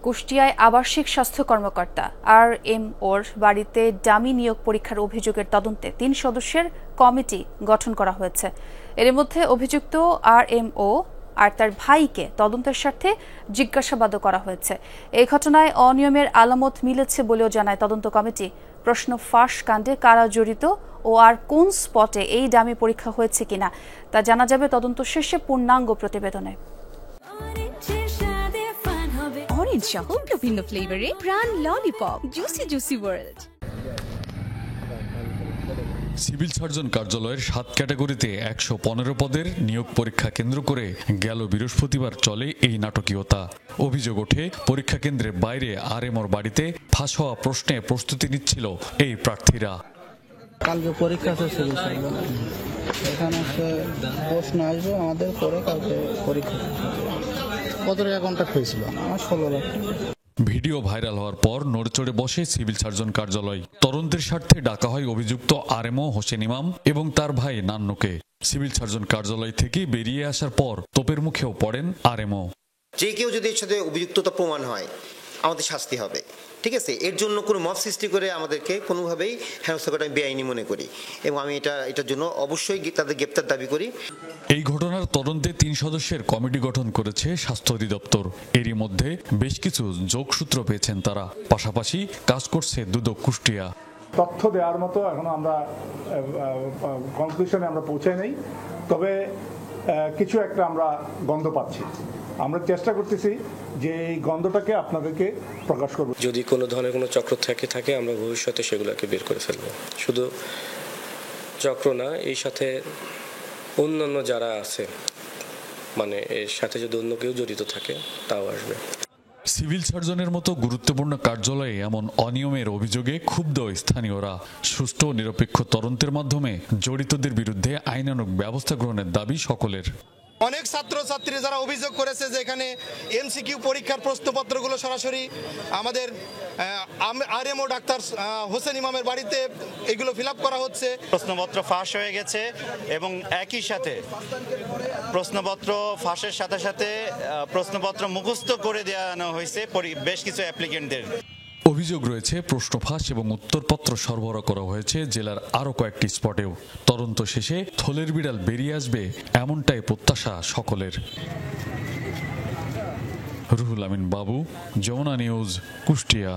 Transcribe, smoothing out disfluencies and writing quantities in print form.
কুষ্টিয়ায় আবাসিক স্বাস্থ্য কর্মকর্তা RMOর বাড়িতে ডামি নিয়োগ পরীক্ষার অভিযোগের তদন্তে 3 সদস্যের কমিটি গঠন করা হয়েছে। এর মধ্যে অভিযুক্ত RMO আর তার ভাইকে তদন্তের স্বার্থে জিজ্ঞাসাবাদও করা হয়েছে। এই ঘটনায় অনিয়মের আলামত মিলেছে বলেও জানায় তদন্ত কমিটি। প্রশ্ন ফাঁস কাণ্ডে কারা জড়িত ও আর কোন স্পটে এই ডামি পরীক্ষা হয়েছে কিনা তা জানা যাবে তদন্ত শেষে পূর্ণাঙ্গ প্রতিবেদনে। অরেঞ্জ সহ বিভিন্ন ফ্লেভারে প্রাণ lollipop, juicy world. Civil surgeon কার্যালয়ের 7 ক্যাটাগরিতে 115 পদের নিয়োগ পরীক্ষা কেন্দ্র করে গেল বৃহস্পতিবার চলে এই নাটকীয়তা। অভিযোগ ওঠে পরীক্ষা কেন্দ্রের বাইরে RMOর বাড়িতে ফাঁস হওয়া প্রশ্নে প্রস্তুতি নিচ্ছিল এই প্রার্থীরা। কালকে পরীক্ষা আছে, এখানে প্রশ্ন আসবে আমাদের, পরে কালকে পরীক্ষা। কত টাকা কন্ট্রাক্ট হয়েছিল? আমার 16 লাখ। ভিডিও ভাইরাল হওয়ার পর নড়েচড়ে বসে সিভিল সার্জন কার্যালয়। তদন্তের স্বার্থে ডাকা হয় অভিযুক্ত RMO হোসেন ইমাম এবং তার ভাই নান্নুকে। সিভিল সার্জন কার্যালয় থেকে বেরিয়ে আসার পর তোপের মুখেও পড়েন RMO। যে কেউ যদি এর সাথে অভিযুক্ততা প্রমাণ হয় আমাদের শাস্তি হবে, ঠিক আছে? এর জন্য কোনো মব সৃষ্টি করে আমাদেরকে কোনোভাবেই হেনস্থা করা আমি বেআইনি মনে করি এবং আমি এটার জন্য অবশ্যই তাদের গ্রেপ্তার দাবি করি। এই ঘটনার তদন্তে 3 সদস্যের কমিটি গঠন করেছে স্বাস্থ্য অধিদপ্তর। এরই মধ্যে বেশ কিছু যোগসূত্র পেয়েছেন তারা। পাশাপাশি কাজ করছে দুদক কুষ্টিয়া। তথ্য দেওয়ার মতো এখনো আমরা কনক্লুশনে আমরা পৌঁছাই নাই, তবে কিছু একটা আমরা গন্ধ পাচ্ছি। আমরা চেষ্টা করতেছি যে এই গন্ধটাকে আপনাদেরকে প্রকাশ করব। যদি কোনো ধরনের কোনো চক্র থাকে আমরা ভবিষ্যতে সেগুলোকে বের করে ফেলবো। শুধু চক্র না, এই সাথে অন্যান্য যারা আছে, মানে এর সাথে যদি অন্য কেউ জড়িত থাকে তাও আসবে। সিভিল সার্জনের মতো গুরুত্বপূর্ণ কার্যালয়ে এমন অনিয়মের অভিযোগে ক্ষুব্ধ স্থানীয়রা। সুষ্ঠু ও নিরপেক্ষ তদন্তের মাধ্যমে জড়িতদের বিরুদ্ধে আইনানুগ ব্যবস্থা গ্রহণের দাবি সকলের। অনেক ছাত্রছাত্রী যারা অভিযোগ করেছে যে এখানে MCQ পরীক্ষার প্রশ্নপত্রগুলো সরাসরি আমাদের RMO ডাক্তার হোসেন ইমামের বাড়িতে এগুলো ফিল আপ করা হচ্ছে। প্রশ্নপত্র ফাঁস হয়ে গেছে এবং একই সাথে প্রশ্নপত্র ফাঁসের সাথে সাথে প্রশ্নপত্র মুখস্থ করে দেওয়ানো হয়েছে বেশ কিছু অ্যাপ্লিকেন্টদের। অভিযোগ রয়েছে প্রশ্ন ফাঁস এবং উত্তরপত্র সরবরাহ করা হয়েছে জেলার আরও কয়েকটি স্পটেও। তদন্ত শেষে থলের বিড়াল বেরিয়ে আসবে এমনটাই প্রত্যাশা সকলের। রুহুল আমিন বাবু, যমুনা নিউজ, কুষ্টিয়া।